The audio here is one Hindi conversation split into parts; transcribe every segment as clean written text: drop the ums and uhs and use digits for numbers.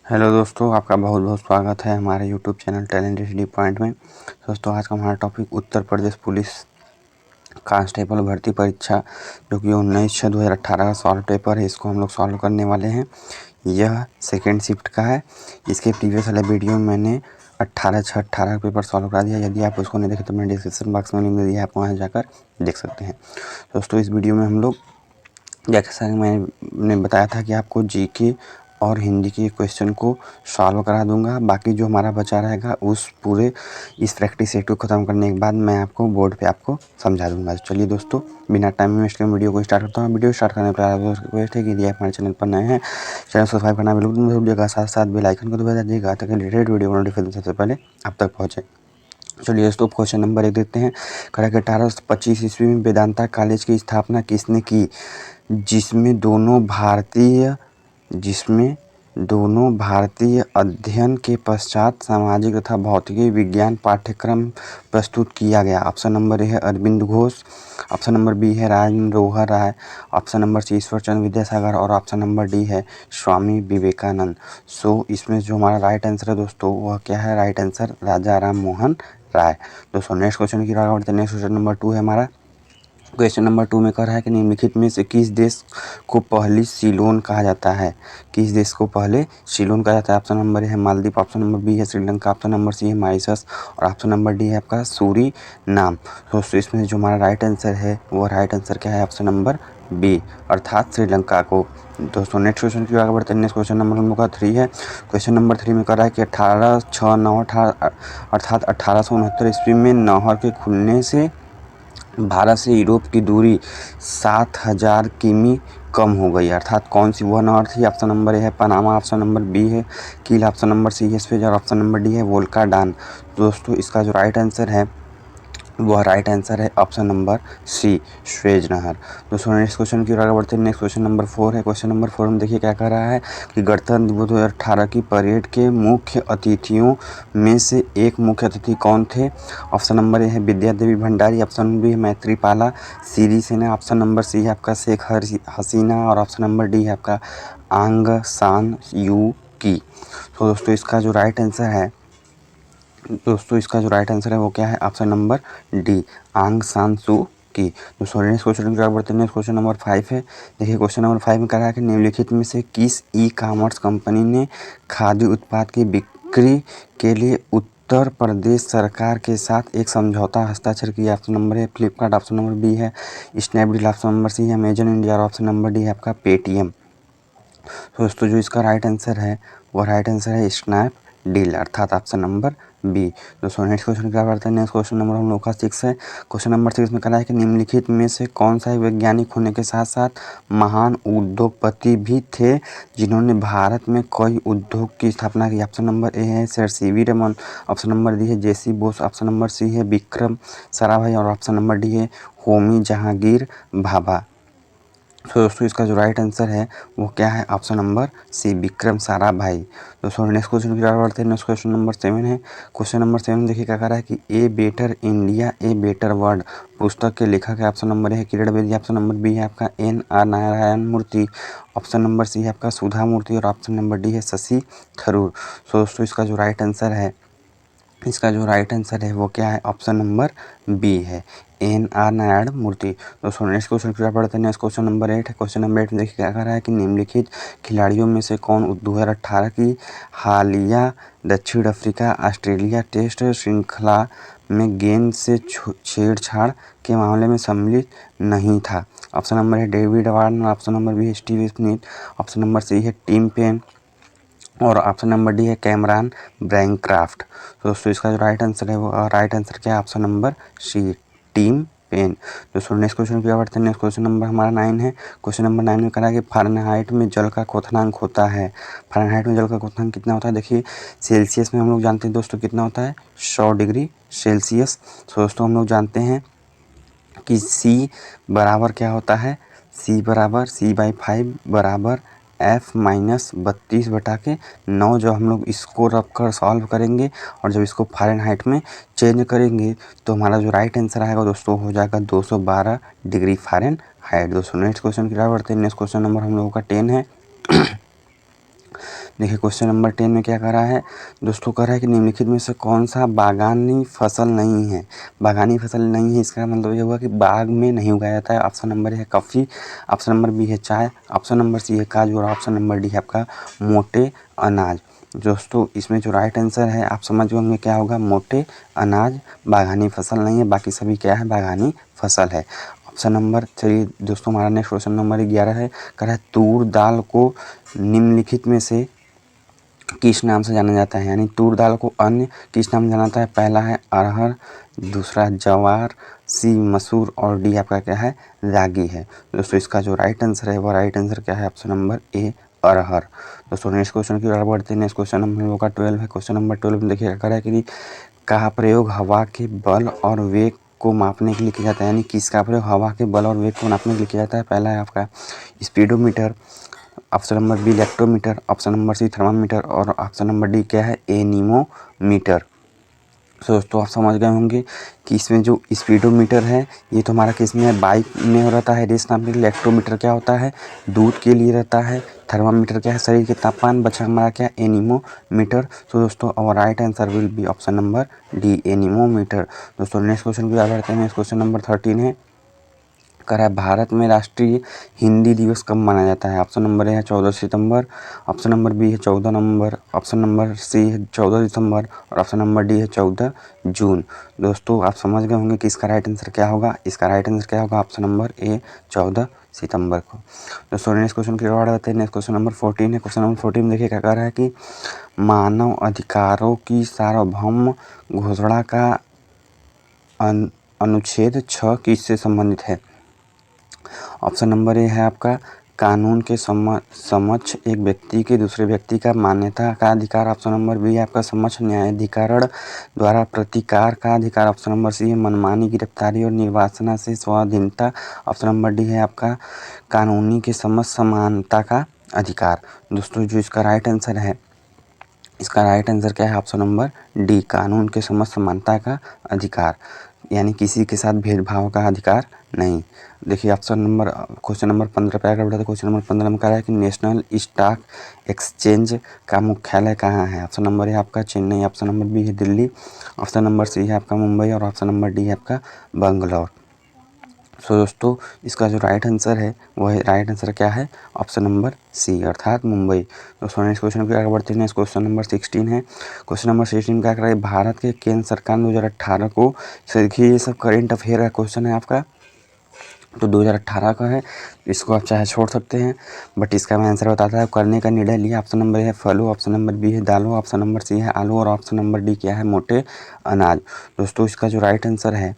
हेलो दोस्तों, आपका बहुत बहुत स्वागत है हमारे YouTube channel talent study point में। दोस्तों, आज का हमारा topic Uttar Pradesh police constable भर्ती परीक्षा जो कि 19/6/2018 का सॉल्व पेपर है, इसको हम लोग सॉल्व करने वाले हैं। यह सेकेंड शिफ्ट का है। इसके प्रीवियस वाले वीडियो में मैंने 18/6/18 का पेपर सॉल्व करा दिया। यदि आप उसको नहीं देखें तो मैंने डिस्क्रिप्शन बॉक्स में लिंक दे दिया, आप वहाँ जाकर देख सकते हैं। दोस्तों, इस वीडियो में हम लोग जैसा कि मैंने बताया था कि आपको जीके और हिंदी के क्वेश्चन को सॉल्व करा दूंगा। बाकी जो हमारा बचा रहेगा उस पूरे इस प्रैक्टिस सेट को ख़त्म करने के बाद मैं आपको बोर्ड पे आपको समझा दूंगा। तो चलिए दोस्तों, बिना टाइम वेस्ट के वीडियो को स्टार्ट करता हूँ। वीडियो स्टार्ट करने पर आपको रिक्वेस्ट है कि यदि आप हमारे चैनल पर नए हैं, चैनल सब्सक्राइब करना बिल्कुल मत भूलिएगा। साथ साथ बेल आइकन को दबा दीजिएगा ताकि रिलेटेड वीडियो का नोटिफिकेशन सबसे पहले आप तक पहुँचे। चलिए दोस्तों, क्वेश्चन नंबर 1 देखते हैं। कहा कि 1825 ईस्वी में वेदांता कॉलेज की स्थापना किसने की, जिसमें दोनों भारतीय अध्ययन के पश्चात सामाजिक तथा भौतिकी विज्ञान पाठ्यक्रम प्रस्तुत किया गया। ऑप्शन नंबर ए है Arvind Ghosh, option number B है Rajendra Manohar Rai, option number C Ishwar Chandra Vidyasagar और ऑप्शन नंबर डी है स्वामी विवेकानंद। सो इसमें जो हमारा राइट आंसर है दोस्तों वह क्या है? राइट आंसर राजा राम मोहन राय। दोस्तों, नेक्स्ट क्वेश्चन की तरफ बढ़ते हैं। नेक्स्ट क्वेश्चन नंबर 2 है हमारा। क्वेश्चन नंबर 2 में कह रहा है कि निम्नलिखित में से किस देश को पहली सीलोन कहा जाता है? किस देश को पहले सीलोन कहा जाता है? ऑप्शन नंबर ए है मालदीव, ऑप्शन नंबर बी है श्रीलंका, ऑप्शन नंबर सी है मॉरिशस और ऑप्शन नंबर डी है आपका सूरीनाम। दोस्तों, इसमें जो हमारा राइट आंसर है वो राइट आंसर क्या है? ऑप्शन नंबर बी अर्थात श्रीलंका को। दोस्तों, नेक्स्ट क्वेश्चन की आगे बढ़ते हैं। नेक्स्ट क्वेश्चन नंबर हम लोग का 3 है। क्वेश्चन नंबर 3 में कह रहा है कि 1869 अर्थात 1869 ईस्वी में नहर के खुलने से भारत से यूरोप की दूरी 7000 किमी कम हो गई, अर्थात कौन सी वह नहर थी? ऑप्शन नंबर ए है पनामा, ऑप्शन नंबर बी है कील, ऑप्शन नंबर सी है स्वेज और ऑप्शन नंबर डी है वोल्गा डान। दोस्तों, इसका जो राइट आंसर है वह राइट आंसर है ऑप्शन नंबर सी स्वेज नहर। दोस्तों, नेक्स्ट क्वेश्चन की ओर आगे बढ़ते हैं। नेक्स्ट क्वेश्चन नंबर 4 है। क्वेश्चन नंबर 4 में देखिए क्या कह रहा है कि गणतंत्र दिवस 2018 की परेड के मुख्य अतिथियों में से एक मुख्य अतिथि कौन थे? ऑप्शन नंबर ए है Vidya Devi Bhandari, option number B है Maithripala Sirisena, option number C है आपका शेख हसीना और ऑप्शन नंबर डी है आपका आंग सान यू की। तो दोस्तों, इसका जो राइट आंसर है वो क्या है? ऑप्शन नंबर डी आंग सान सू की। दोस्तों, नेक्स्ट क्वेश्चन की ओर बढ़ते हैं। नेक्स्ट क्वेश्चन नंबर 5 है। देखिए क्वेश्चन नंबर 5 में कह रहा है कि निम्नलिखित में से किस ई कॉमर्स कंपनी ने खाद्य उत्पाद की बिक्री के लिए उत्तर प्रदेश सरकार के साथ एक समझौता हस्ताक्षर किया? ऑप्शन नंबर है फ्लिपकार्ट, ऑप्शन नंबर बी है स्नैपडील, ऑप्शन नंबर सी है अमेजन इंडिया और ऑप्शन नंबर डी है आपका पेटीएम। दोस्तों, जो इसका राइट आंसर है वो राइट आंसर है स्नैपडील अर्थात ऑप्शन नंबर बी। दोस्तों, नेक्स्ट क्वेश्चन क्या करते हैं। नेक्स्ट क्वेश्चन नंबर हम लोग का 6 है। क्वेश्चन नंबर 6 में कहा है कि निम्नलिखित में से कौन सा वैज्ञानिक होने के साथ साथ महान उद्योगपति भी थे जिन्होंने भारत में कई उद्योग की स्थापना की? ऑप्शन नंबर ए है sir CV Raman, option number D है जेसी बोस, ऑप्शन नंबर सी है विक्रम साराभाई और ऑप्शन नंबर डी है होमी जहांगीर भाभा। तो दोस्तों, इसका जो राइट आंसर है वो क्या है? Option number C Vikram Sarabhai. दोस्तों, नेक्स्ट क्वेश्चन की तरफ बढ़ते हैं। नेक्स्ट क्वेश्चन नंबर 7 है। क्वेश्चन नंबर 7 देखिए क्या कह रहा है कि a better India a better world पुस्तक के लेखक है? ऑप्शन नंबर है Kiran Bedi, option number B है आपका NR नारायण मूर्ति, ऑप्शन नंबर सी है आपका सुधा मूर्ति और ऑप्शन नंबर डी है शशि थरूर। तो दोस्तों, इसका जो राइट आंसर है वो क्या है? ऑप्शन नंबर बी है NR नारायण मूर्ति। दोस्तों, नेक्स्ट क्वेश्चन की तरफ बढ़ते हैं। नेक्स्ट क्वेश्चन नंबर 8 है। क्वेश्चन नंबर 8 में देखिए क्या कह रहा है कि निम्नलिखित खिलाड़ियों में से कौन 2018 की हालिया दक्षिण अफ्रीका ऑस्ट्रेलिया टेस्ट श्रृंखला में गेंद से छेड़छाड़ के मामले में सम्मिलित नहीं था? ऑप्शन नंबर है David Warner, option number B है Steve Smith, option number C है टिम पेन और ऑप्शन नंबर डी है कैमरॉन ब्रैनक्राफ्ट। तो दोस्तों, इसका जो राइट आंसर है वो राइट आंसर क्या है? ऑप्शन नंबर सी टीम पेन। दोस्तों, नेक्स्ट क्वेश्चन की बढ़ते हैं। नेक्स्ट क्वेश्चन नंबर हमारा 9 है। क्वेश्चन नंबर 9 में कहा है कि फ़ारेनहाइट में जल का क्वथनांक होता है। फ़ारेनहाइट में जल का क्वथनांक कितना होता है? देखिए सेल्सियस में हम लोग जानते हैं दोस्तों कितना होता है? 100 डिग्री सेल्सियस। तो दोस्तों, हम लोग जानते हैं कि C बराबर क्या होता है? C बराबर C/5 बराबर F-32/9। जब हम लोग इसको रख कर सॉल्व करेंगे और जब इसको फ़ारेनहाइट में चेंज करेंगे तो हमारा जो राइट आंसर आएगा दोस्तों हो जाएगा 212 डिग्री फ़ारेनहाइट। दोस्तों, नेक्स्ट क्वेश्चन की तरफ बढ़ते हैं। नेक्स्ट क्वेश्चन नंबर हम लोगों का 10 है। देखिए क्वेश्चन नंबर 10 में क्या कह रहा है दोस्तों, कह रहा है कि निम्नलिखित में से कौन सा बागानी फसल नहीं है। बागानी फसल नहीं है, इसका मतलब ये हुआ कि बाग में नहीं उगाया जाता है। ऑप्शन नंबर है कॉफ़ी, ऑप्शन नंबर बी है चाय, ऑप्शन नंबर सी है काजू और ऑप्शन नंबर डी है आपका मोटे अनाज। दोस्तों इसमें जो राइट आंसर है आप समझ गए होंगे क्या होगा, मोटे अनाज बागानी फसल नहीं है, बाकी सभी क्या है बागानी फसल है। ऑप्शन नंबर चलिए दोस्तों हमारा नेक्स्ट क्वेश्चन नंबर 11 है, कह रहा है तूर दाल को निम्नलिखित में से किस नाम से जाना जाता है। यानी तूर दाल को अन्य किस नाम से जाना जाता है। पहला है अरहर, दूसरा जवार, सी मसूर और डी आपका क्या है रागी है। दोस्तों इसका जो राइट आंसर है वो राइट आंसर क्या है ऑप्शन नंबर ए अरहर। दोस्तों नेक्स्ट क्वेश्चन की ओर बढ़ते हैं। नेक्स्ट क्वेश्चन नंबर लोग का 12 है। क्वेश्चन नंबर 12 में देखिए क्या है कि का प्रयोग हवा के बल और वेग को मापने के लिए किया जाता है। यानी किसका प्रयोग हवा के बल और वेग को नापने के लिए किया जाता है। पहला है आपका speedometer, option number B electrometer, option number C thermometer और ऑप्शन नंबर डी क्या है एनीमोमीटर। तो दोस्तों आप समझ गए होंगे कि इसमें जो स्पीडोमीटर है ये तो हमारा किस में है बाइक में रहता है रेस नापने के लिए। इलेक्ट्रोमीटर क्या होता है दूध के लिए रहता है। थर्मामीटर क्या है शरीर के तापमान। बचा हमारा क्या एनीमोमीटर। तो दोस्तों और right answer will be option number D anemometer. दोस्तों नेक्स्ट क्वेश्चन की बात करते हैं। नेक्स्ट क्वेश्चन नंबर 13 है, कह रहा है भारत में राष्ट्रीय हिंदी दिवस कब मनाया जाता है। ऑप्शन नंबर ए है 14 सितंबर, ऑप्शन नंबर बी है 14 नवंबर, ऑप्शन नंबर सी है 14 दिसंबर और ऑप्शन नंबर डी है 14 जून। दोस्तों आप समझ गए होंगे कि इसका राइट आंसर क्या होगा। इसका राइट आंसर क्या होगा ऑप्शन नंबर ए 14 सितंबर को। दोस्तों नेक्स्ट क्वेश्चन की ओर आते हैं। नेक्स्ट क्वेश्चन नंबर 14 है। क्वेश्चन नंबर 14 देखिए क्या कह रहा है कि मानव अधिकारों की सार्वभौम घोषणा का अनुच्छेद 6 किससे संबंधित है। ऑप्शन नंबर ए है आपका कानून के समक्ष एक व्यक्ति के दूसरे व्यक्ति का मान्यता का अधिकार। ऑप्शन नंबर बी है आपका समक्ष न्यायाधिकरण द्वारा प्रतिकार का अधिकार। ऑप्शन नंबर सी है मनमानी गिरफ्तारी और निर्वासना से स्वाधीनता। ऑप्शन नंबर डी है आपका कानूनी के समक्ष समानता का अधिकार। दोस्तों जो इसका राइट आंसर है, इसका राइट आंसर क्या है ऑप्शन नंबर डी कानून के समक्ष समानता का अधिकार, यानी किसी के साथ भेदभाव का अधिकार नहीं। देखिए ऑप्शन नंबर क्वेश्चन नंबर 15 पे आगे बढ़ते। क्वेश्चन नंबर 15 में कह रहा है कि नेशनल स्टॉक एक्सचेंज का मुख्यालय कहाँ है। ऑप्शन नंबर है आपका चेन्नई, ऑप्शन नंबर बी है दिल्ली, ऑप्शन नंबर सी है आपका मुंबई और ऑप्शन नंबर डी है आपका बंगलौर। सो दोस्तों इसका जो राइट आंसर है वो है राइट आंसर क्या है ऑप्शन नंबर सी अर्थात मुंबई। दोस्तों नेक्स्ट क्वेश्चन पे आगे बढ़ते हैं। नेक्स्ट क्वेश्चन नंबर 16 है। क्वेश्चन नंबर 16 क्या कर रहा है भारत के केंद्र सरकार ने 2018 को, देखिए ये सब करेंट अफेयर का क्वेश्चन है आपका, तो 2018 का है, इसको आप चाहे छोड़ सकते हैं बट इसका मैं आंसर बताता है। करने का निर्णय लिया। ऑप्शन नंबर है फलों, ऑप्शन नंबर बी है दालों, ऑप्शन नंबर सी है आलू और ऑप्शन नंबर डी क्या है मोटे अनाज। दोस्तों इसका जो राइट आंसर है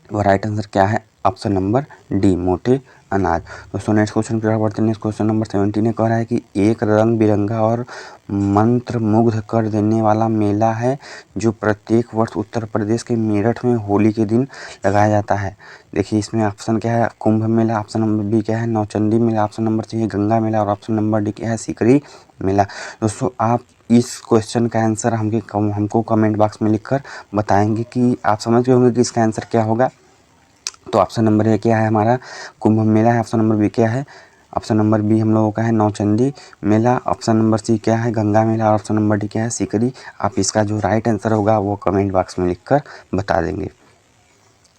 वो राइट आंसर क्या है ऑप्शन नंबर डी मोटे अनाज। दोस्तों नेक्स्ट क्वेश्चन की ओर बढ़ते हैं। नेक्स्ट क्वेश्चन नंबर 17 ने कह रहा है कि एक रंग बिरंगा और मंत्र मुग्ध कर देने वाला मेला है जो प्रत्येक वर्ष उत्तर प्रदेश के मेरठ में होली के दिन लगाया जाता है। देखिए इसमें ऑप्शन क्या है Kumbh Mela, option number B क्या है नौचंदी मेला, ऑप्शन नंबर सी है गंगा मेला और ऑप्शन नंबर डी क्या है सिकरी मेला। दोस्तों आप इस क्वेश्चन का आंसर हमको कमेंट बॉक्स में लिखकर बताएंगे कि आप समझ गए होंगे कि इसका आंसर क्या होगा। तो ऑप्शन नंबर ए क्या है हमारा कुंभ मेला है, ऑप्शन नंबर बी क्या है, ऑप्शन नंबर बी हम लोगों का है नौचंदी मेला, ऑप्शन नंबर सी क्या है गंगा मेला और ऑप्शन नंबर डी क्या है सिकरी। आप इसका जो राइट आंसर होगा वो कमेंट बॉक्स में लिखकर बता देंगे।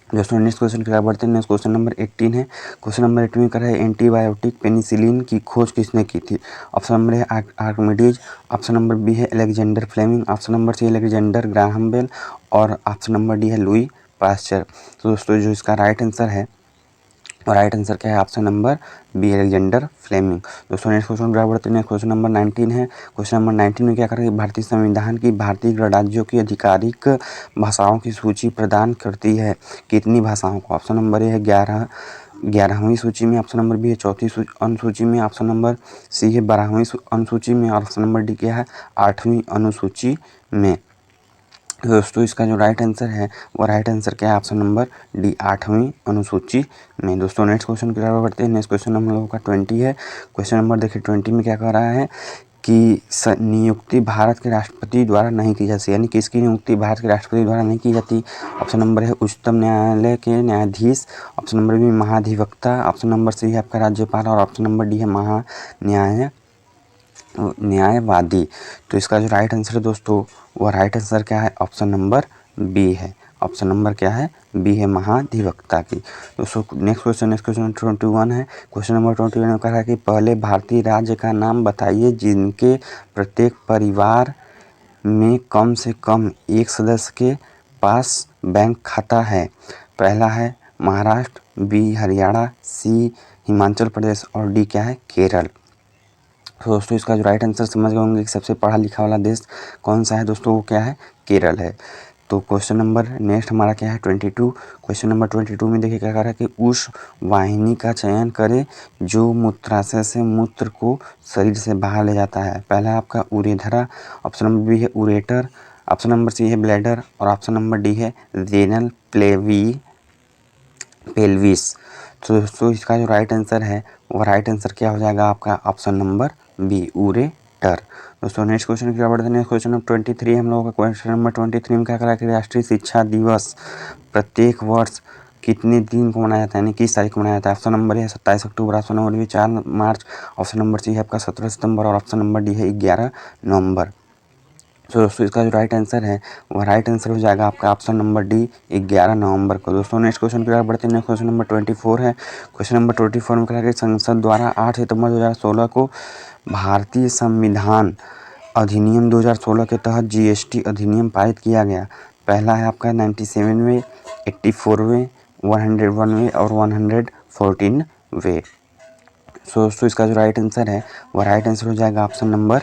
दोस्तों नेक्स्ट क्वेश्चन की तरफ बढ़ते हैं। नेक्स्ट क्वेश्चन नंबर 18 है। क्वेश्चन नंबर 18 में कर है एंटीबायोटिक पेनिसिलिन की खोज किसने की थी। ऑप्शन नंबर है आर्किमिडीज, ऑप्शन नंबर बी है Alexander Fleming, option number C है अलेक्जेंडर ग्राहम बेल और ऑप्शन नंबर डी है लुई पास्चर। तो दोस्तों जो इसका राइट आंसर है और राइट आंसर क्या है option number B Alexander Fleming. दोस्तों नेक्स्ट क्वेश्चन बराबर बढ़ते हैं। क्वेश्चन नंबर 19 है। क्वेश्चन नंबर 19 में क्या करेंगे भारतीय संविधान की भारतीय गणराज्यों की आधिकारिक भाषाओं की सूची प्रदान करती है कितनी भाषाओं को। ऑप्शन नंबर ए है 11वीं सूची में, ऑप्शन नंबर बी है 4थी अनुसूची में, ऑप्शन नंबर सी है 12वीं अनुसूची में और ऑप्शन नंबर डी क्या है 8वीं अनुसूची में। दोस्तों इसका जो राइट आंसर है वो राइट आंसर क्या है ऑप्शन नंबर डी 8वीं अनुसूची में। दोस्तों नेक्स्ट क्वेश्चन की तरफ बढ़ते हैं। नेक्स्ट क्वेश्चन हम लोगों का 20 है। क्वेश्चन नंबर देखिए 20 में क्या कह रहा है कि नियुक्ति भारत के राष्ट्रपति द्वारा नहीं की जाती, यानी किसकी नियुक्ति भारत के राष्ट्रपति द्वारा नहीं की जाती। ऑप्शन नंबर है उच्चतम न्यायालय के न्यायाधीश, ऑप्शन नंबर बी महाधिवक्ता, ऑप्शन नंबर सी है आपका राज्यपाल और ऑप्शन नंबर डी है महान्याय न्यायवादी। तो इसका जो राइट आंसर है दोस्तों, वो राइट आंसर क्या है, ऑप्शन नंबर बी है। ऑप्शन नंबर क्या है, बी है, महाधिवक्ता की। दोस्तों नेक्स्ट क्वेश्चन 21 है। क्वेश्चन नंबर 21 में कहा है कि पहले भारतीय राज्य का नाम बताइए जिनके प्रत्येक परिवार में कम से कम एक सदस्य के पास बैंक खाता है। पहला है महाराष्ट्र, बी हरियाणा, सी हिमाचल प्रदेश और डी क्या है, केरल। तो दोस्तों इसका जो राइट आंसर समझ गए होंगे कि सबसे पढ़ा लिखा वाला देश कौन सा है दोस्तों, वो क्या है, केरल है। तो क्वेश्चन नंबर नेक्स्ट हमारा क्या है, 22। क्वेश्चन नंबर 22 में देखिए क्या कह रहा है कि उस वाहिनी का चयन करें जो मूत्राशय से मूत्र को शरीर से बाहर ले जाता है। पहला है आपका उरेधरा, ऑप्शन नंबर बी है उरेटर, ऑप्शन नंबर सी है ब्लैडर और ऑप्शन नंबर डी है रेनल पेल्विस। तो दोस्तों इसका जो राइट आंसर है, वो राइट आंसर क्या हो जाएगा आपका, ऑप्शन नंबर बी उरेटर। दोस्तों नेक्स्ट क्वेश्चन क्या बढ़ते हैं, नेक्स्ट क्वेश्चन नंबर 23 हम लोगों का। क्वेश्चन नंबर 23 में क्या करा कि राष्ट्रीय शिक्षा दिवस प्रत्येक वर्ष कितने दिन को मनाया जाता है, यानी किस तारीख को मनाया जाता है। ऑप्शन नंबर है 27 अक्टूबर, ऑप्शन नंबर बी 4 मार्च, ऑप्शन नंबर सी है आपका 17 सितंबर और ऑप्शन नंबर डी है 11 नवंबर। तो दोस्तों इसका जो राइट आंसर है, वह राइट आंसर हो जाएगा आपका ऑप्शन नंबर डी 11 नवंबर को। दोस्तों नेक्स्ट क्वेश्चन की ओर बढ़ते हैं। नेक्स्ट क्वेश्चन नंबर 24 है। क्वेश्चन नंबर 24 में कहा कि संसद द्वारा 8 सितंबर 2016 को भारतीय संविधान अधिनियम 2016 के तहत जीएसटी अधिनियम पारित किया गया। पहला है आपका 97वें, 84वें, 101वें और 114वें। सो दोस्तों इसका जो राइट आंसर है, वह राइट आंसर हो जाएगा ऑप्शन नंबर,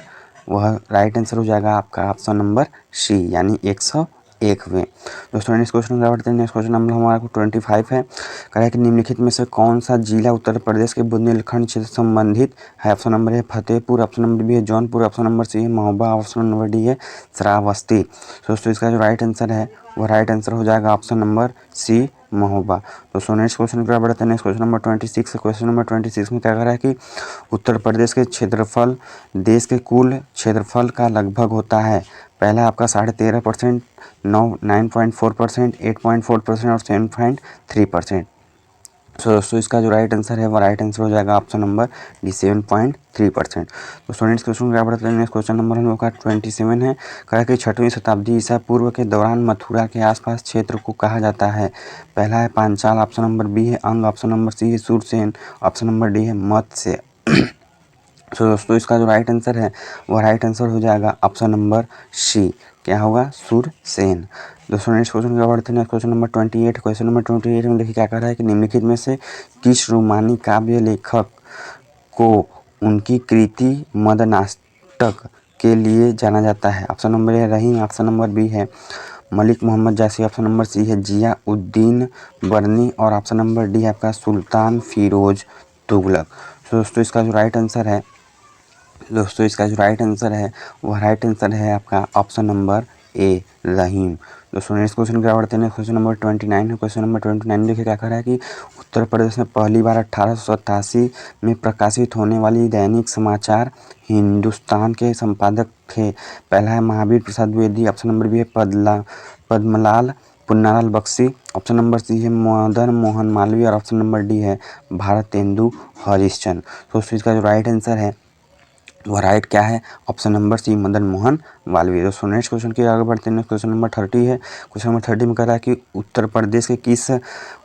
वह राइट आंसर हो जाएगा आपका ऑप्शन नंबर सी, यानी 101वें। दोस्तों नेक्स्ट क्वेश्चन क्या बढ़ते हैं। नेक्स्ट क्वेश्चन नंबर हमारा 25 है। कह रहा है कि निम्नलिखित में से कौन सा जिला उत्तर प्रदेश के बुंदेलखंड क्षेत्र संबंधित है। ऑप्शन नंबर है फतेहपुर, ऑप्शन नंबर बी है जौनपुर, ऑप्शन नंबर सी है महोबा, ऑप्शन नंबर डी है श्रावस्ती। दोस्तों इसका जो राइट आंसर है, वह राइट आंसर हो जाएगा ऑप्शन नंबर सी महोबा। दोस्तों नेक्स्ट क्वेश्चन क्या बढ़ते हैं। नेक्स्ट क्वेश्चन नंबर 26 है। क्वेश्चन नंबर 26 में क्या कह रहा है कि उत्तर प्रदेश के क्षेत्रफल देश के कुल क्षेत्रफल का लगभग होता है। पहला आपका 13.5%, 9.4%, 8.4% और 7.3%। सो दोस्तों इसका जो राइट आंसर है, वो राइट आंसर हो जाएगा ऑप्शन नंबर डी 7.3%। दोस्तों नेक्स्ट क्वेश्चन क्या बढ़ते हैं। नेक्स्ट क्वेश्चन नंबर हम लोग का 27 है। कहा कि 6वीं शताब्दी ईसा पूर्व के दौरान मथुरा के आसपास क्षेत्र को कहा जाता है। पहला है पांचाल, ऑप्शन नंबर बी है अंग, ऑप्शन नंबर सी है सूरसेन, ऑप्शन नंबर डी है मत्स्य। तो दोस्तों इसका जो राइट आंसर है, वो राइट आंसर हो जाएगा ऑप्शन नंबर सी, क्या होगा, सूरसेन। दोस्तों नेक्स्ट क्वेश्चन क्या बढ़ते हैं। Question number 28। क्वेश्चन नंबर 28 में देखिए क्या कह रहा है कि निम्नलिखित में से किस रोमानी काव्य लेखक को उनकी कृति मदनाष्टक के लिए जाना जाता है। Option number A Rahim, option number B है मलिक मोहम्मद जासी, ऑप्शन नंबर सी है जिया उद्दीन बर्नी और ऑप्शन नंबर डी है आपका सुल्तान फिरोज तुगलक। तो दोस्तों इसका जो राइट आंसर है, दोस्तों इसका जो राइट आंसर है, वह राइट आंसर है आपका ऑप्शन नंबर ए रहीम। दोस्तों नेक्स्ट क्वेश्चन क्या बढ़ते हैं। क्वेश्चन नंबर 29 है। क्वेश्चन नंबर 29 देखिए क्या कह रहा है कि उत्तर प्रदेश में पहली बार 1887 में प्रकाशित होने वाली दैनिक समाचार हिंदुस्तान के संपादक थे। पहला है Mahavir Prasad Dwivedi, option number B है Padumlal Punnalal Bakshi, option number C है मदन मोहन मालवीय और ऑप्शन नंबर डी है भारतेंदु हरिश्चंद्र। दोस्तों इसका जो राइट आंसर है, वह राइट क्या है, option number C Madan Mohan Malviya. दोस्तों नेक्स्ट क्वेश्चन की आगे बढ़ते हैं। क्वेश्चन नंबर 30 है। क्वेश्चन नंबर 30 में कह रहा है कि उत्तर प्रदेश के किस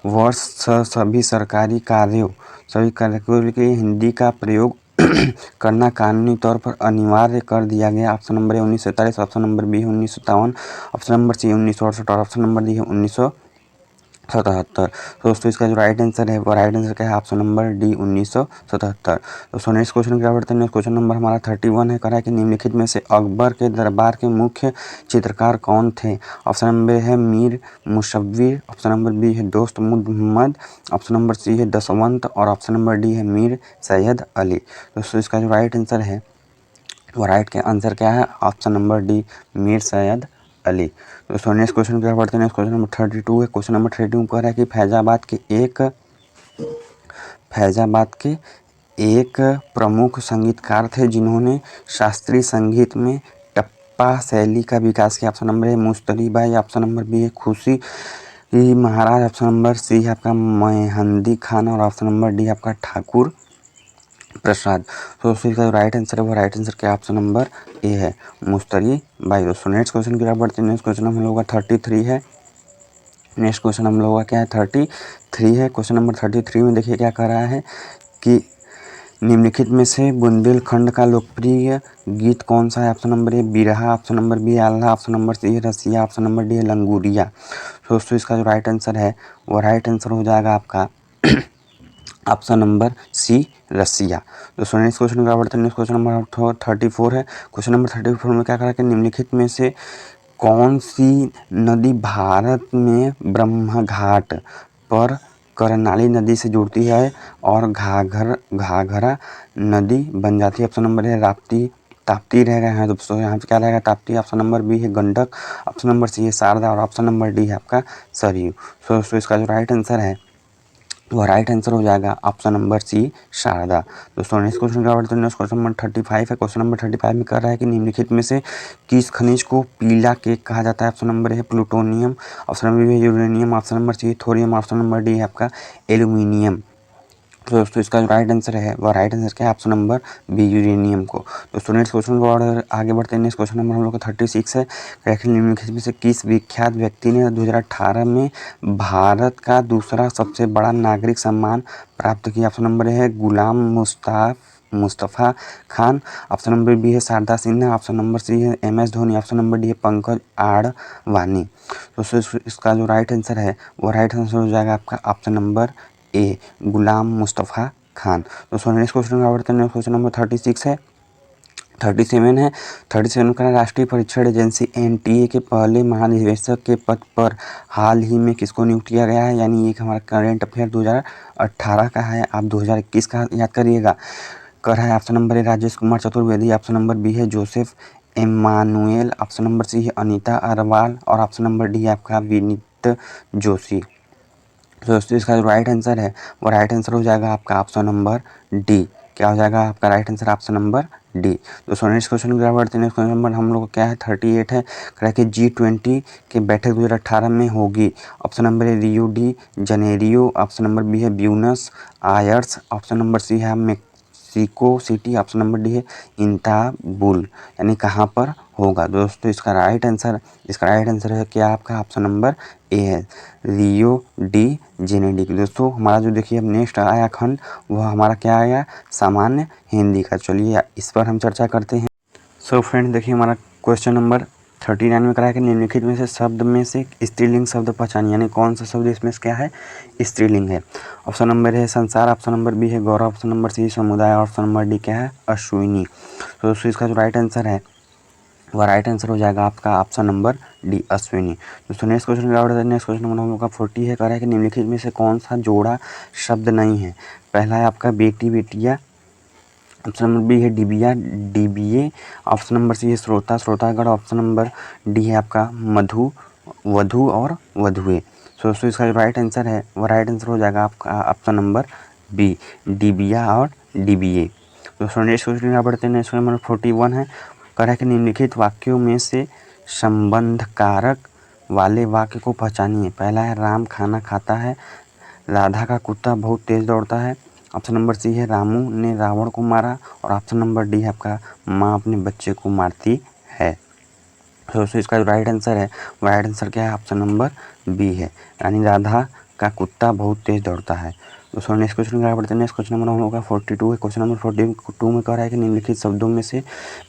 वर्ष सभी सरकारी कार्यों के लिए हिंदी का प्रयोग करना कानूनी तौर पर अनिवार्य कर दिया गया। ऑप्शन नंबर है 1947, ऑप्शन नंबर बी है 1957, ऑप्शन नंबर सी है 1968 और ऑप्शन नंबर डी है 1977। दोस्तों इसका जो राइट आंसर है, वो राइट आंसर क्या है, ऑप्शन नंबर डी 1977। दोस्तों नेक्स्ट क्वेश्चन क्या बढ़ते हैं। नेक्स्ट क्वेश्चन नंबर हमारा 31 है। कह रहा है कि निम्नलिखित में से अकबर के दरबार के मुख्य चित्रकार कौन थे। ऑप्शन नंबर है मीर मुसव्विर, ऑप्शन नंबर बी है दोस्त मोहम्मद, ऑप्शन नंबर सी है दसवंत और ऑप्शन नंबर डी है मीर सैयद अली। दोस्तों इसका जो राइट आंसर है, वो राइट के आंसर क्या है, option number D Mir Syed Ali. दोस्तों नेक्स्ट क्वेश्चन क्या पढ़ते हैं। नेक्स्ट क्वेश्चन नंबर 32 है। क्वेश्चन नंबर 32 कह रहा है कि फैजाबाद के एक प्रमुख संगीतकार थे जिन्होंने शास्त्रीय संगीत में टप्पा शैली का विकास किया। ऑप्शन नंबर है मुस्तरी बाई, ऑप्शन नंबर बी है खुशी महाराज, ऑप्शन नंबर सी है आपका मेहंदी खान और ऑप्शन नंबर डी आपका ठाकुर प्रसाद। तो दोस्तों इसका जो राइट आंसर है वो राइट आंसर क्या ऑप्शन नंबर ए है, मुस्तरी बाई। दोस्तों नेक्स्ट क्वेश्चन की तरफ बढ़ते हैं। नेक्स्ट क्वेश्चन हम लोगों का 33 है। नेक्स्ट क्वेश्चन हम लोगों का क्या है 33 है। क्वेश्चन नंबर 33 में देखिए क्या कह रहा है कि निम्नलिखित में से बुंदेलखंड का लोकप्रिय गीत कौन सा है। ऑप्शन नंबर ए बिरहा, ऑप्शन नंबर बी आल्हा, ऑप्शन नंबर सी रसिया, ऑप्शन नंबर डी लंगूरिया। दोस्तों इसका जो राइट आंसर है वो राइट आंसर हो जाएगा आपका ऑप्शन नंबर सी रसिया। दोस्तों नेक्स्ट क्वेश्चन का बढ़ते हैं। नेक्स्ट क्वेश्चन नंबर 34 है। क्वेश्चन नंबर 34 में क्या करा कि निम्नलिखित में से कौन सी नदी भारत में ब्रह्मघाट पर करनाली नदी से जुड़ती है और घाघरा नदी बन जाती है। ऑप्शन नंबर है राप्ती, ताप्ती रह गए हैं दोस्तों, यहाँ पे क्या रहेगा ताप्ती। ऑप्शन नंबर बी है गंडक, ऑप्शन नंबर सी है शारदा और ऑप्शन नंबर डी है आपका सरयू। सो दोस्तों इसका जो राइट आंसर है वो राइट आंसर हो जाएगा ऑप्शन नंबर सी शारदा। दोस्तों नेक्स्ट क्वेश्चन का बढ़ते हैं। नेक्स्ट क्वेश्चन नंबर 35 है। क्वेश्चन नंबर 35 में कर रहा है कि निम्नलिखित में से किस खनिज को पीला केक कहा जाता है। ऑप्शन नंबर है प्लूटोनियम, ऑप्शन नंबर बी है यूरेनियम, ऑप्शन नंबर सी है थोरियम, ऑप्शन नंबर डी है आपका एल्यूमिनियम। तो दोस्तों इसका जो राइट आंसर है वो राइट आंसर क्या है ऑप्शन नंबर बी यूरेनियम को। दोस्तों नेक्स्ट क्वेश्चन को और आगे बढ़ते हैं। नेक्स्ट क्वेश्चन नंबर हम लोग का 36 है। निम्नलिखित में से किस विख्यात व्यक्ति ने 2018 में भारत का दूसरा सबसे बड़ा नागरिक सम्मान प्राप्त किया। ऑप्शन नंबर है Ghulam Mustafa Khan, option number B है Sharda Sinha, option number C है MS Dhoni, option number D है पंकज आडवाणी। दोस्तों इसका जो राइट आंसर है वो राइट आंसर हो जाएगा आपका ऑप्शन नंबर ए गुलाम मुस्तफ़ा खान। दोस्तों नेक्स्ट क्वेश्चन का बढ़ते हैं। नेक्स्ट क्वेश्चन नंबर 36 है। 37 है। 37 का राष्ट्रीय परीक्षण एजेंसी NTA के पहले महानिदेशक के पद पर हाल ही में किसको नियुक्त किया गया है। यानी एक हमारा करंट अफेयर 2018 का है, आप 2021 का याद करिएगा। कर है option number A Rajesh Kumar Chaturvedi, option number B है Joseph Emmanuel, option number C है अनीता अग्रवाल और ऑप्शन नंबर डी है आपका विनीत जोशी। तो दोस्तों इसका जो राइट आंसर है वो राइट आंसर हो जाएगा आपका ऑप्शन नंबर डी। क्या हो जाएगा आपका right answer option number D. दोस्तों नेक्स्ट क्वेश्चन की बढ़ते हैं। नेक्स्ट क्वेश्चन नंबर हम लोग को क्या है 38 है। कह कि G20 के बैठक 2018 में होगी। ऑप्शन नंबर है Rio de Janeiro, option number B है Buenos Aires, option number C है Mexico City, option number D है इंताबुल। यानी कहाँ पर होगा। दोस्तों इसका राइट आंसर है क्या आपका ऑप्शन नंबर ए है रियो डी जेनेरियो। दोस्तों हमारा जो देखिए अब नेक्स्ट आया खंड वह हमारा क्या आया सामान्य हिंदी का। चलिए इस पर हम चर्चा करते हैं। सो फ्रेंड देखिए हमारा क्वेश्चन नंबर 39 में कराया कि निम्नलिखित में से शब्द में से स्त्रीलिंग शब्द पहचानिए। यानी कौन सा शब्द इसमें से क्या है स्त्रीलिंग है। ऑप्शन नंबर है संसार, ऑप्शन नंबर बी है गौरव, ऑप्शन नंबर सी समुदाय, ऑप्शन नंबर डी क्या है अश्विनी। तो दोस्तों इसका जो राइट आंसर है वह राइट आंसर हो जाएगा आपका ऑप्शन नंबर डी अश्विनी। दोस्तों नेक्स्ट क्वेश्चन क्या है। नेक्स्ट क्वेश्चन नंबर हम लोग का 40 है। कह रहा है कि निम्नलिखित में से कौन सा जोड़ा शब्द नहीं है। पहला है आपका बेटी बेटिया, ऑप्शन नंबर बी है डिबिया डीबीए, ऑप्शन नंबर सी है श्रोता श्रोतागढ़, ऑप्शन नंबर डी है आपका मधु वधु और वधुए। सो दोस्तों इसका जो राइट आंसर है वह राइट आंसर हो जाएगा आपका ऑप्शन नंबर बी डिबिया और डीबीए। दोस्तों नेक्स्ट क्वेश्चन क्या बढ़ते हैं। नेक्स्ट नंबर 41 है। कह रहा है कि निम्नलिखित वाक्यों में से संबंध कारक वाले वाक्य को पहचानिए। पहला है राम खाना खाता है, राधा का कुत्ता बहुत तेज दौड़ता है, ऑप्शन नंबर सी है रामू ने रावण को मारा और ऑप्शन नंबर डी है आपका माँ अपने बच्चे को मारती है। तो दोस्तों इसका जो राइट आंसर है वो राइट आंसर क्या है ऑप्शन नंबर बी है यानी राधा का कुत्ता बहुत तेज दौड़ता है। दोस्तों नेक्स्ट क्वेश्चन क्या बढ़ते हैं। नेक्स्ट क्वेश्चन नंबर हम लोग का 42 है। क्वेश्चन नंबर 42 में कह रहा है कि निम्नलिखित शब्दों में से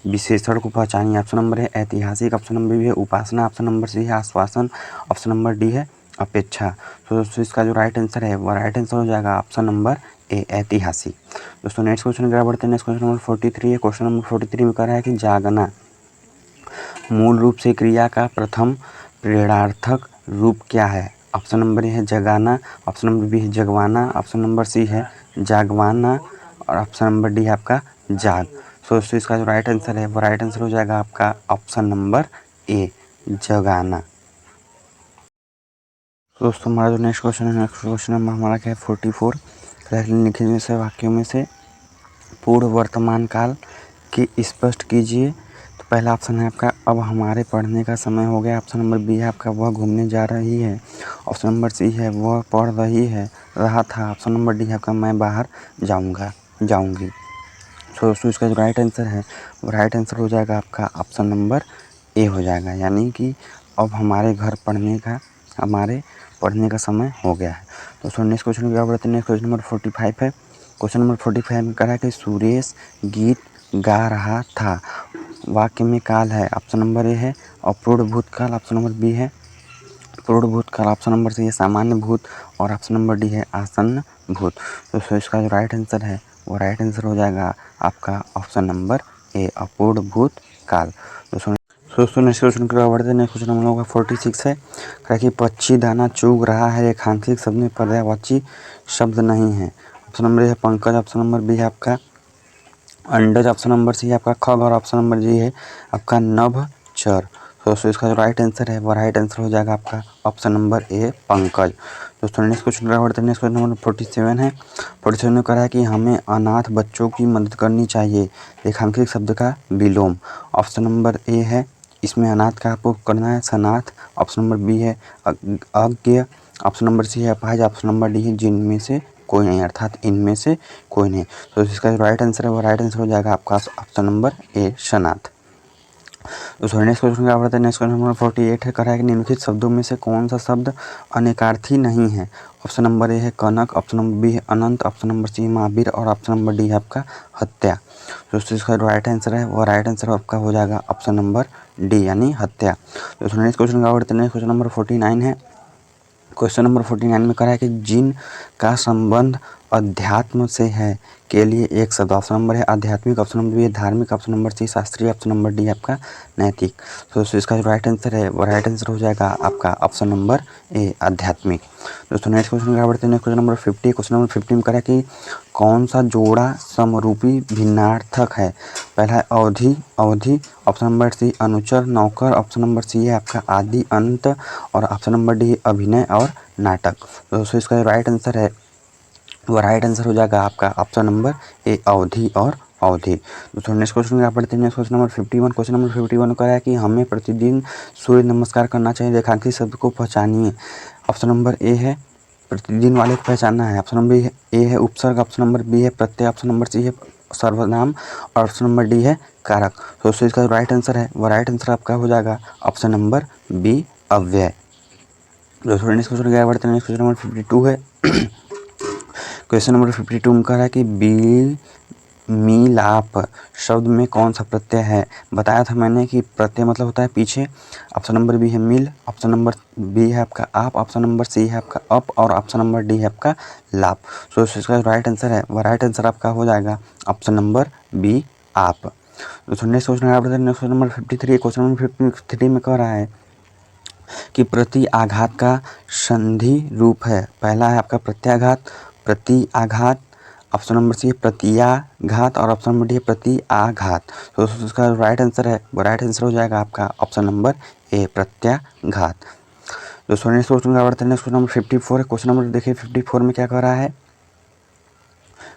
विशेषण को पहचानिए। ऑप्शन नंबर है ऐतिहासिक, ऑप्शन नंबर बी है उपासना, ऑप्शन नंबर सी है आश्वासन, ऑप्शन नंबर डी है अपेक्षा। तो दोस्तों इसका जो राइट आंसर है वो राइट आंसर हो जाएगा ऑप्शन नंबर ए ऐतिहासिक। दोस्तों नेक्स्ट क्वेश्चन क्या बढ़ते हैं। नेक्स्ट क्वेश्चन नंबर 43 है। क्वेश्चन नंबर 43 में कह रहा है कि जागना मूल रूप से क्रिया का प्रथम प्रेरणार्थक रूप क्या है। ऑप्शन नंबर ए है जगाना, ऑप्शन नंबर बी है जगवाना, ऑप्शन नंबर सी है जागवाना और ऑप्शन नंबर डी है आपका जाग। सो दोस्तों इसका जो राइट आंसर है वो राइट आंसर हो जाएगा आपका ऑप्शन नंबर ए जगाना। दोस्तों हमारा जो नेक्स्ट क्वेश्चन है नेक्स्ट क्वेश्चन नंबर हमारा क्या है 44। निम्नलिखित में से वाक्यों में से पूर्व वर्तमान काल की स्पष्ट कीजिए। तो पहला ऑप्शन है आपका अब हमारे पढ़ने का समय हो गया, ऑप्शन नंबर बी है आपका वह घूमने जा रही है, ऑप्शन नंबर सी है वह पढ़ रही है रहा था, ऑप्शन नंबर डी है आपका मैं बाहर जाऊंगी। दोस्तों इसका जो राइट आंसर है वो राइट आंसर हो जाएगा आपका ऑप्शन नंबर ए हो जाएगा। यानी कि अब हमारे पढ़ने का समय हो गया है। दोस्तों नेक्स्ट क्वेश्चन क्या बढ़ते हैं। नेक्स्ट क्वेश्चन नंबर 45 है। क्वेश्चन नंबर 45 में कह रहा है कि सुरेश गीत गा रहा था। वाक्य में काल है। ऑप्शन नंबर ए है अपूर्ण भूतकाल। ऑप्शन नंबर बी है पूर्ण भूतकाल। ऑप्शन नंबर सी है सामान्य भूत और ऑप्शन नंबर डी है आसन्न भूत। दोस्तों इसका जो राइट आंसर है वो राइट आंसर हो जाएगा आपका ऑप्शन नंबर ए अपूर्ण भूतकाल। दोस्तों नेक्स्ट क्वेश्चन की ओर बढ़ते हैं। नेक्स्ट क्वेश्चन हम लोग का 46 है। कहा कि पक्षी दाना चुग रहा है। रेखांकित शब्द में पर्यायवाची शब्द नहीं है। ऑप्शन नंबर ए है पंकज। ऑप्शन नंबर बी है आपका अंडज। ऑप्शन नंबर सी है आपका खग और ऑप्शन नंबर जी है आपका नभचर। दोस्तों इसका जो राइट आंसर है वो राइट आंसर हो जाएगा आपका ऑप्शन नंबर ए पंकज। दोस्तों नेक्स्ट क्वेश्चन का बढ़ते हैं। नेक्स्ट क्वेश्चन नंबर 47 है। 47 में कह रहा है कि हमें अनाथ बच्चों की मदद करनी चाहिए। रेखांकित शब्द का विलोम। ऑप्शन नंबर ए है इसमें अनाथ का आपको करना है सनाथ। ऑप्शन नंबर बी है अज्ञ। ऑप्शन नंबर सी है अपाहिज। ऑप्शन नंबर डी है जिनमें से कोई नहीं अर्थात इनमें से कोई नहीं। तो इसका जो राइट आंसर है वो राइट आंसर हो जाएगा आपका ऑप्शन नंबर ए सनाथ। तो नेक्स्ट क्वेश्चन क्या बढ़ता है। नेक्स्ट क्वेश्चन नंबर 48 है। कह रहा है कि निम्नलिखित शब्दों में से कौन सा शब्द अनेकार्थी नहीं है। ऑप्शन नंबर ए है कनक। ऑप्शन नंबर बी है अनंत। ऑप्शन नंबर सी महावीर और ऑप्शन नंबर डी है आपका हत्या। दोस्तों इसका जो राइट आंसर है वो राइट आंसर आपका हो जाएगा ऑप्शन नंबर डी यानी हत्या। दोस्तों नेक्स्ट क्वेश्चन क्या बढ़ते हैं। नेक्स्ट क्वेश्चन नंबर 49 है। क्वेश्चन नंबर 49 में कह रहा है कि जिन का संबंध अध्यात्म से है के लिए एक शब्द। ऑप्शन नंबर है आध्यात्मिक। ऑप्शन नंबर बी है धार्मिक। ऑप्शन नंबर सी शास्त्रीय। ऑप्शन नंबर डी आपका नैतिक। तो दोस्तों इसका जो राइट आंसर है वो राइट आंसर हो जाएगा आपका ऑप्शन नंबर ए आध्यात्मिक। दोस्तों नेक्स्ट क्वेश्चन क्या बढ़ते हैं। Next question number 50। Question number 50 में कह रहा है कि कौन सा जोड़ा समरूपी भिन्नार्थक है। पहला है अवधि अवधि। ऑप्शन नंबर सी अनुचर नौकर। ऑप्शन नंबर सी है आपका आदि अंत और ऑप्शन नंबर डी अभिनय और नाटक। तो दोस्तों इसका राइट आंसर है वो राइट आंसर हो जाएगा आपका ऑप्शन नंबर ए अवधि और अवधि। दोस्तों नेक्स्ट क्वेश्चन क्या पढ़ते हैं। Next question number 51। Question number 51 कह रहा है कि हमें प्रतिदिन सूर्य नमस्कार करना चाहिए। रेखांकित शब्द को पहचानिए। ऑप्शन नंबर ए है प्रतिदिन वाले को पहचानना है। ऑप्शन नंबर ए है उपसर्ग। ऑप्शन नंबर बी है प्रत्यय। ऑप्शन नंबर सी है सर्वनाम और ऑप्शन नंबर डी है कारक। दोस्तों इसका राइट आंसर है वो राइट आंसर आपका हो जाएगा ऑप्शन नंबर बी अव्यय। दोस्तों नेक्स्ट क्वेश्चन क्या बढ़ते हैं। नेक्स्ट क्वेश्चन नंबर 52 है। क्वेश्चन नंबर 52 में कह रहा है कि बी मिलाप शब्द में कौन सा प्रत्यय है। बताया था मैंने कि प्रत्यय मतलब होता है पीछे। ऑप्शन नंबर बी है मिल। ऑप्शन नंबर बी है आपका आप। ऑप्शन नंबर सी है आपका अप और ऑप्शन नंबर डी है आपका लाप। तो इसका राइट आंसर है वह राइट आंसर आपका हो जाएगा ऑप्शन नंबर बी आप। दोस्तों next question next question number 53। Question number 53 में कह रहा है कि प्रति आघात का संधि रूप है। पहला है आपका प्रत्याघात प्रति आघात। ऑप्शन नंबर सी है प्रत्याघात और ऑप्शन नंबर डी है प्रति आघात। तो दोस्तों इसका राइट आंसर है वो राइट आंसर हो जाएगा आपका ऑप्शन नंबर ए प्रत्याघात। दोस्तों नेक्स्ट क्वेश्चन का बढ़ते हैं। नेक्स्ट क्वेश्चन नंबर 54 है। क्वेश्चन नंबर देखिए 54 में क्या कह रहा है।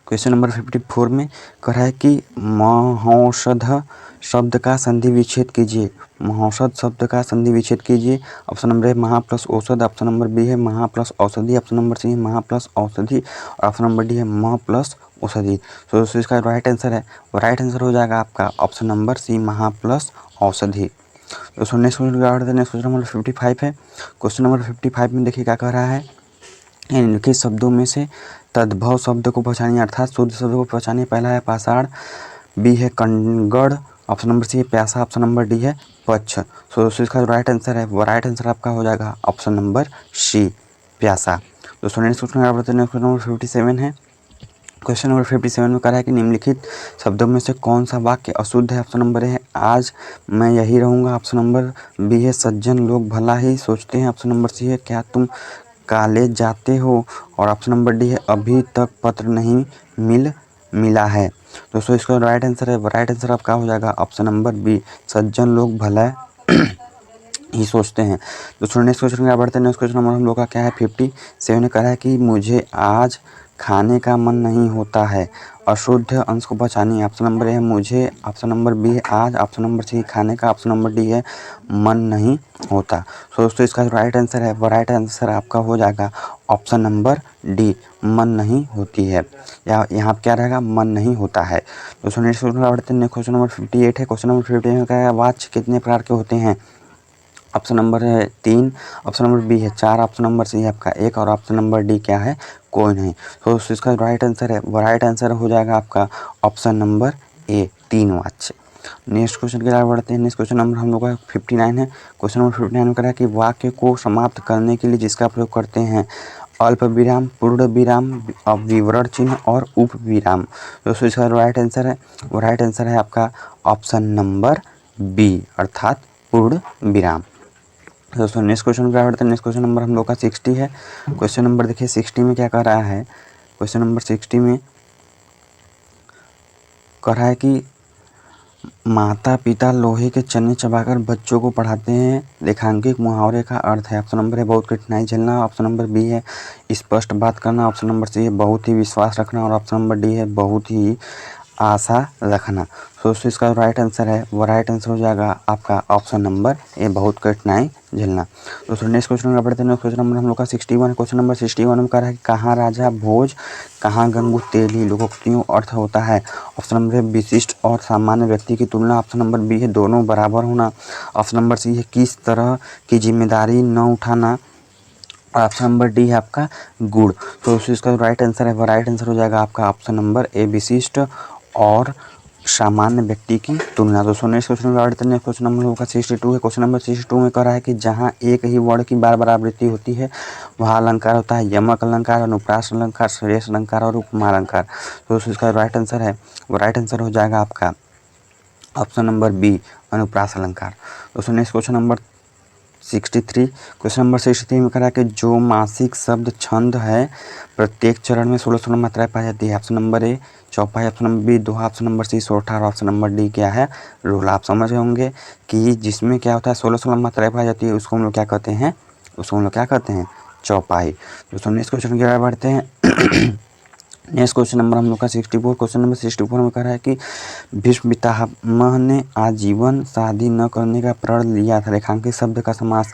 क्वेश्चन नंबर 54 में कह रहा है कि महौषध शब्द का संधि विच्छेद कीजिए। महौषध शब्द का संधि विच्छेद कीजिए। ऑप्शन नंबर है महा प्लस औषध। ऑप्शन नंबर बी है महा प्लस औषधि। ऑप्शन नंबर सी है महा प्लस औषधि और ऑप्शन नंबर डी है मह प्लस औषधि। तो दोस्तों इसका राइट आंसर है वो राइट आंसर हो जाएगा आपका ऑप्शन नंबर सी महा प्लस औषधि। दोस्तों next question next question number 55 है। क्वेश्चन नंबर 55 में देखिए क्या कह रहा है। इनके शब्दों में से तद्भव शब्द को पहचानिए अर्थात शुद्ध शब्द को पहचानिए। पहला है पाषाण। बी है कणगढ़। ऑप्शन नंबर सी है प्यासा। ऑप्शन नंबर डी है पच्छ। सो दोस्तों इसका जो राइट आंसर है वो राइट आंसर आपका हो जाएगा ऑप्शन नंबर सी प्यासा। दोस्तों नेक्स्ट क्वेश्चन नंबर 57 है। क्वेश्चन नंबर 57 में कह रहा है कि निम्नलिखित शब्दों में से कौन सा वाक्य अशुद्ध है। ऑप्शन नंबर ए है आज मैं यही रहूँगा। ऑप्शन नंबर बी है सज्जन लोग भला ही सोचते हैं। ऑप्शन नंबर सी है क्या तुम कॉलेज जाते हो और ऑप्शन नंबर डी है अभी तक पत्र नहीं मिला है। दोस्तों इसका राइट आंसर है राइट आंसर आपका हो जाएगा ऑप्शन नंबर बी सज्जन लोग भला ही सोचते हैं। दोस्तों नेक्स्ट क्वेश्चन क्या बढ़ते हैं। नेक्स्ट क्वेश्चन नंबर हम लोग का क्या है 57 ने कहा है कि मुझे आज खाने का मन नहीं होता है, अशुद्ध अंश को बचानी है। ऑप्शन नंबर ए है मुझे, ऑप्शन नंबर बी है आज, ऑप्शन नंबर सी खाने का, ऑप्शन नंबर डी है मन नहीं होता। तो दोस्तों इसका जो राइट आंसर है वो राइट आंसर आपका हो जाएगा ऑप्शन नंबर डी, मन नहीं होती है, या यहाँ क्या रहेगा मन नहीं होता है। दोस्तों नेक्स्ट क्वेश्चन बढ़ते हैं। क्वेश्चन नंबर 58 है। क्वेश्चन नंबर 58 में क्या है, वाच कितने प्रकार के होते हैं। ऑप्शन नंबर है 3, ऑप्शन नंबर बी है 4, ऑप्शन नंबर सी है आपका 1 और ऑप्शन नंबर डी क्या है कोई नहीं। तो इसका राइट आंसर है वो राइट आंसर हो जाएगा आपका ऑप्शन नंबर ए, 3 वाच्य। नेक्स्ट क्वेश्चन की तरफ बढ़ते हैं। नेक्स्ट क्वेश्चन नंबर हम लोग का 59 है। क्वेश्चन नंबर 59 में कह रहा है कि वाक्य को समाप्त करने के लिए जिसका प्रयोग करते हैं अल्प विराम, पूर्ण विराम, विवरण चिन्ह और उप विराम। दोस्तों इसका राइट आंसर है वो राइट आंसर है आपका ऑप्शन नंबर बी अर्थात पूर्ण विराम। दोस्तों नेक्स्ट क्वेश्चन क्या बढ़ते हैं। नेक्स्ट क्वेश्चन नंबर हम लोग का 60 है। क्वेश्चन नंबर देखिए 60 में क्या कह रहा है। क्वेश्चन नंबर 60 में कह रहा है कि माता पिता लोहे के चने चबाकर बच्चों को पढ़ाते हैं, रेखांकित मुहावरे का अर्थ है। ऑप्शन नंबर है बहुत कठिनाई झेलना, ऑप्शन नंबर बी है स्पष्ट बात करना, ऑप्शन नंबर सी है बहुत ही विश्वास रखना और ऑप्शन नंबर डी है बहुत ही आशा रखना। दोस्तों इसका राइट आंसर है वो राइट आंसर हो जाएगा आपका ऑप्शन नंबर ए, बहुत कठिनाई झेलना। दोस्तों नेक्स्ट क्वेश्चन का बढ़ते हैं। क्वेश्चन नंबर हम लोग का 61। क्वेश्चन नंबर 61 में कह रहा है कि कहाँ राजा भोज कहाँ गंगू तेली लोकोक्तियों अर्थ होता है। ऑप्शन नंबर है विशिष्ट और सामान्य व्यक्ति की तुलना, ऑप्शन नंबर बी है दोनों बराबर होना, ऑप्शन नंबर सी है किस तरह की जिम्मेदारी न उठाना, ऑप्शन नंबर डी है आपका गुड़। तो इसका राइट आंसर है वो राइट आंसर हो जाएगा आपका ऑप्शन नंबर ए, विशिष्ट और सामान्य व्यक्ति की तुलना। दोस्तों नेक्स्ट क्वेश्चन बढ़ते हैं। क्वेश्चन नंबर का 62 है। क्वेश्चन नंबर 62 में कह रहा है कि जहाँ एक ही वर्ड की बार बार आवृत्ति होती है वहाँ अलंकार होता है यमक अलंकार, अनुप्रास अलंकार, श्रेष्ठ अलंकार और उपमा अलंकार। तो दोस्तों इसका राइट आंसर है वो राइट आंसर हो जाएगा आपका ऑप्शन नंबर बी, अनुप्रास अलंकार। दोस्तों next question number 63। Question number 63 में कह रहा है कि जो मासिक शब्द छंद है प्रत्येक चरण में 16 मात्राएं पाई जाती है। ऑप्शन नंबर ए चौपाई, ऑप्शन नंबर बी दोहा, ऑप्शन नंबर सी सोठा और ऑप्शन नंबर डी क्या है रोला। आप समझ गए होंगे कि जिसमें क्या होता है 16 मात्राएं पाई जाती है उसको हम लोग क्या कहते हैं, उसको हम लोग क्या कहते हैं चौपाई। दोस्तों नेक्स्ट क्वेश्चन की ओर बढ़ते हैं। नेक्स्ट क्वेश्चन नंबर हम लोग का 64। क्वेश्चन नंबर 64 में कह रहा है कि भीष्म पितामह ने आजीवन शादी न करने का प्रण लिया था, रेखांकित शब्द का समास।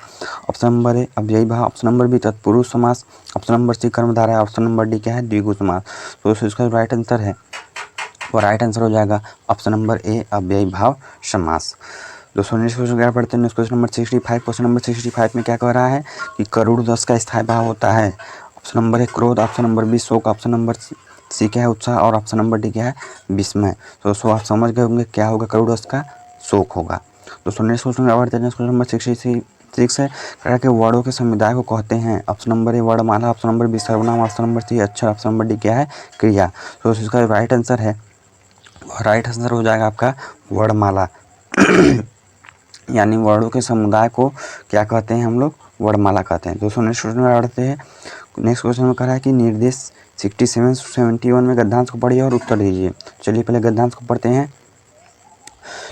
ऑप्शन नंबर ए अव्ययी भाव, ऑप्शन नंबर बी तत्पुरुष समास, ऑप्शन नंबर सी कर्मधारय, ऑप्शन नंबर डी क्या है द्विगु समास। तो इसका राइट आंसर है वो राइट आंसर हो जाएगा ऑप्शन नंबर ए, अव्ययी भाव समास। दोस्तों नेक्स्ट क्वेश्चन क्या पढ़ते हैं। Next question number 65। Question number 65 में क्या कह रहा है कि करोड़ 10 का स्थायी भाव होता है। ऑप्शन नंबर है क्रोध, ऑप्शन नंबर बी शोक, ऑप्शन नंबर सी क्या है उत्साह और ऑप्शन नंबर डी क्या है विस्मय। तो दोस्तों आप समझ गए होंगे क्या होगा करोड़ 10 का शोक होगा। दोस्तों नेक्स्ट क्वेश्चन क्या पढ़ते हैं। नेक्स्ट क्वेश्चन नंबर 66 है कह रहा है कि वर्णों के समुदाय को कहते हैं। ऑप्शन नंबर ए वर्णमाला, ऑप्शन नंबर बी सर्वनाम, ऑप्शन नंबर सी अक्षर, ऑप्शन नंबर डी क्या है क्रिया। तो इसका राइट आंसर है राइट आंसर हो जाएगा आपका वर्णमाला। यानी वर्णों के समुदाय को क्या कहते हैं हम लोग वर्णमाला कहते हैं। दोस्तों नेक्स्ट क्वेश्चन में बढ़ते हैं। नेक्स्ट क्वेश्चन में कह रहा है कि निर्देश 67 71 में गद्यांश को पढ़िए और उत्तर दीजिए। चलिए पहले गद्यांश को पढ़ते हैं।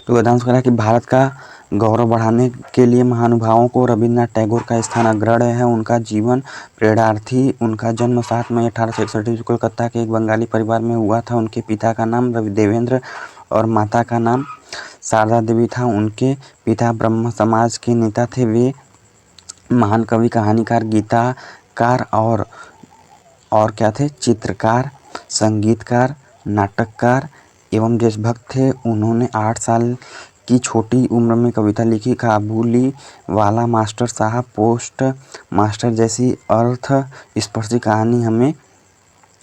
तो गद्यांश कह रहा है कि भारत का गौरव बढ़ाने के लिए महानुभावों को रविन्द्रनाथ टैगोर का स्थान अग्रणी है, उनका जीवन प्रेरणार्थी। उनका जन्म 7 मई 1861 कोलकाता के एक बंगाली परिवार में हुआ था। उनके पिता का नाम रवि देवेंद्र और माता का नाम शारदा देवी था। उनके पिता ब्रह्म समाज के नेता थे। वे महान कवि, कहानीकार, गीतकार और क्या थे चित्रकार, संगीतकार, नाटककार एवं देशभक्त थे। उन्होंने 8 साल की छोटी उम्र में कविता लिखी। काबुली वाला मास्टर साहब, पोस्ट मास्टर जैसी अर्थ स्पर्शी कहानी हमें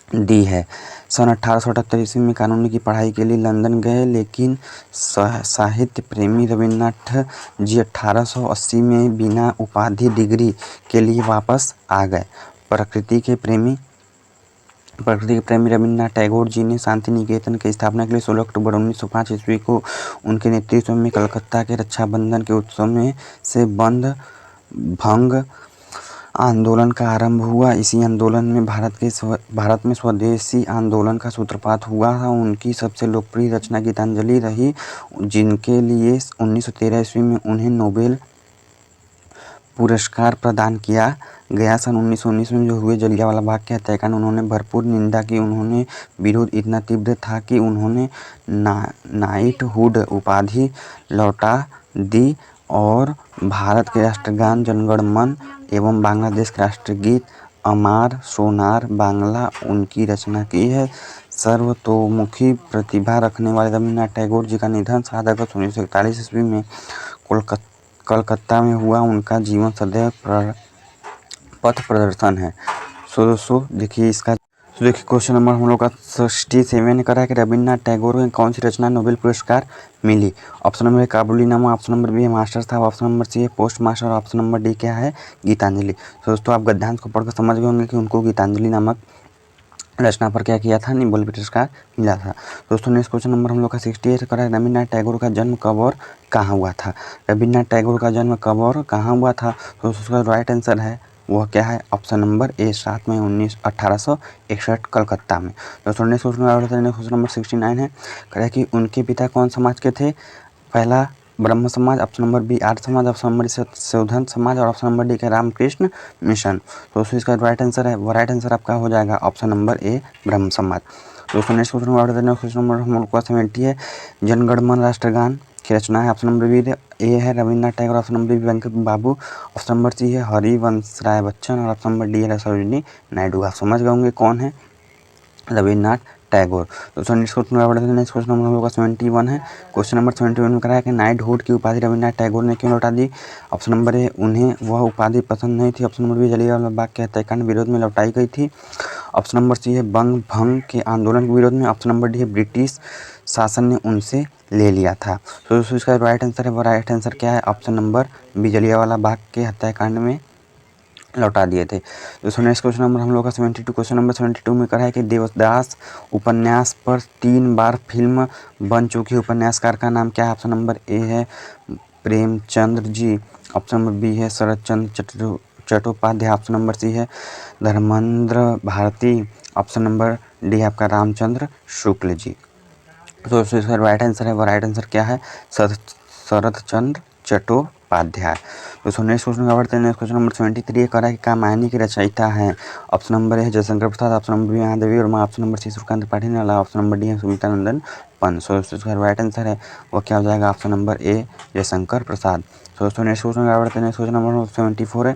दी है। सन 1878 ईस्वी में कानून की पढ़ाई के लिए लंदन गए, लेकिन साहित्य प्रेमी रविन्द्रनाथ जी 1880 में बिना उपाधि डिग्री के लिए वापस आ गए। प्रकृति के प्रेमी रविन्द्रनाथ टैगोर जी ने शांति निकेतन की स्थापना के लिए 16 अक्टूबर 1905 ईस्वी को उनके नेतृत्व में कलकत्ता के रक्षाबंधन के उत्सव में से बंद भंग आंदोलन का आरंभ हुआ। इसी आंदोलन में भारत में स्वदेशी आंदोलन का सूत्रपात हुआ था। उनकी सबसे लोकप्रिय रचना गीतांजलि रही, जिनके लिए 1913 ईस्वी में उन्हें नोबेल पुरस्कार प्रदान किया गया। सन 1919 में जो हुए जलियांवाला बाग के हत्याकांड उन्होंने भरपूर निंदा की। उन्होंने विरोध इतना तीव्र था कि उन्होंने नाइटहुड उपाधि लौटा दी और भारत के राष्ट्रगान जनगण मन एवं बांग्लादेश के राष्ट्रगीत अमार सोनार बांग्ला उनकी रचना की है। सर्वतोमुखी प्रतिभा रखने वाले रविन्द्रनाथ टैगोर जी का निधन 7 अगस्त 1941 ईस्वी में कोलकाता में हुआ। उनका जीवन सदैव पथ प्रदर्शन है। दोस्तों देखिए क्वेश्चन नंबर हम लोग का 67 करा है कि रविन्द्रनाथ टैगोर को कौन सी रचना नोबेल पुरस्कार मिली। Option number A Kabulinama, option number B है master Sahab, option number C है पोस्ट मास्टर और ऑप्शन नंबर डी क्या है गीतांजलि। तो दोस्तों आप गद्यांश को पढ़कर समझ गए होंगे कि उनको गीतांजलि नामक रचना पर क्या किया था, नोबेल पुरस्कार मिला था। दोस्तों नेक्स्ट क्वेश्चन नंबर हम लोग का 68 करा है रविन्द्रनाथ टैगोर का जन्म कब और कहाँ हुआ था। रविन्द्रनाथ टैगोर का जन्म कब और कहाँ हुआ था, तो उसका राइट आंसर है वह क्या है ऑप्शन नंबर ए 7 मई 1861 कलकत्ता में। दोस्तों नेक्स्ट क्वेश्चन नंबर 69 है कह कि उनके पिता कौन समाज के थे। पहला ब्रह्म समाज, option number B Arya Samaj, option number सी शोधन समाज और ऑप्शन नंबर डी के रामकृष्ण मिशन। दोस्तों इसका राइट आंसर है वो राइट आंसर आपका हो जाएगा ऑप्शन नंबर ए ब्रह्म समाज। दोस्तों नेक्स्ट क्वेश्चन नंबर हम लोग का 70 है जनगण मन राष्ट्रगान की रचना है। ऑप्शन नंबर बी ए है Rabindranath Tagore, option number B Venkat Babu, option number C है हरिवंश राय बच्चन और ऑप्शन नंबर डी है सरोजिनी नायडू। आप समझ गए होंगे कौन है रविन्द्रनाथ टैगोर। तो नेक्स्ट क्वेश्चन नंबर हम लोग का 71 है। क्वेश्चन नंबर 71 में करा है कि नाइटहुड की उपाधि रविन्द्रनाथ टैगोर ने क्यों लौटा दी। ऑप्शन नंबर ए उन्हें वह उपाधि पसंद नहीं थी, option number B Jallianwala Bagh के हत्याकांड विरोध में लौटाई गई थी, ऑप्शन नंबर सी है बंग भंग के आंदोलन के विरोध में, ऑप्शन नंबर डी है ब्रिटिश शासन ने उनसे ले लिया था। तो दोस्तों इसका राइट आंसर है वो राइट आंसर क्या है option number B Jallianwala Bagh के हत्याकांड में लौटा दिए थे। दोस्तों नेक्स्ट क्वेश्चन नंबर हम लोग का 72 क्वेश्चन नंबर 72 में करा है कि देवदास उपन्यास पर 3 बार फिल्म बन चुकी उपन्यासकार का नाम क्या है। ऑप्शन नंबर ए है Premchandra ji, option number B है Sharad Chandra Chattopadhyay, option number C है Dharmendra Bharati, option number D है आपका रामचंद्र शुक्ल जी। तो इसका राइट आंसर है वो राइट आंसर क्या है शरद चंद्र चट्टोपाध्याय। दोस्तों नेक्स्ट क्वेश्चन का बढ़ते हैं। नेक्स्ट क्वेश्चन नंबर 73 करा है कि कामायनी की रचयिता है। ऑप्शन नंबर है Jaishankar Prasad, option number B Mahadevi Verma, option number C Suryakant Patil, option number D है सुमित्रा नंदन पन। सो इसका राइट आंसर है वो क्या हो जाएगा ऑप्शन नंबर ए जयशंकर प्रसाद। तो दोस्तों नेक्स्ट क्वेश्चन का बढ़ते हैं। नेक्स्ट क्वेश्चन नंबर 74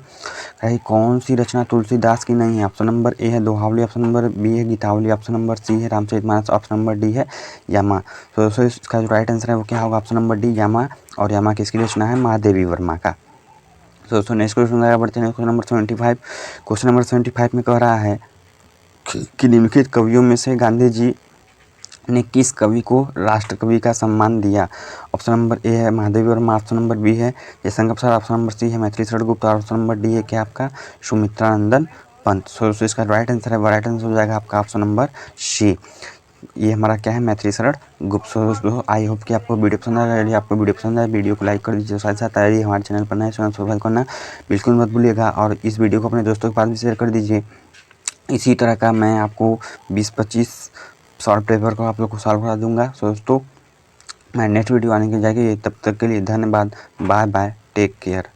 है कौन सी रचना तुलसीदास की नहीं है। ऑप्शन नंबर ए है दोहावली, ऑप्शन नंबर बी है गीतावली, ऑप्शन नंबर सी है रामचरितमानस, ऑप्शन नंबर डी है यामा। तो दोस्तों इसका जो राइट आंसर है वो क्या होगा ऑप्शन नंबर डी यामा, और यामा किसकी रचना है महादेवी वर्मा का। तो दोस्तों नेक्स्ट क्वेश्चन आगे बढ़ते हैं। क्वेश्चन नंबर 75 क्वेश्चन नंबर 75 में कह रहा है कि निम्नलिखित कवियों में से गांधी जी ने किस कवि को राष्ट्र कवि का सम्मान दिया। ऑप्शन नंबर ए है Mahadevi Verma, option number B है Jaishankar Prasad, option number C है मैथिली शरण गुप्त और ऑप्शन नंबर डी है क्या आपका सुमित्रा नंदन पंत। सो इसका राइट आंसर है वो राइट आंसर हो जाएगा आपका ऑप्शन नंबर सी, ये हमारा क्या है मैथिली शरण गुप्त। सो दोस्तों आई होप कि आपको वीडियो पसंद आया। यदि आपको वीडियो पसंद आए वीडियो को लाइक कर दीजिए, साथ साथ यदि हमारे चैनल पर नए सब्सक्राइब करना बिल्कुल मत भूलिएगा और इस वीडियो को अपने दोस्तों के पास भी शेयर कर दीजिए। इसी तरह का मैं आपको 20-25 शॉर्ट पेपर को आप लोग को सॉल्व करा दूंगा। सो दोस्तों मैं नेक्स्ट वीडियो आने की जाएगी, तब तक के लिए धन्यवाद, बाय बाय, टेक केयर।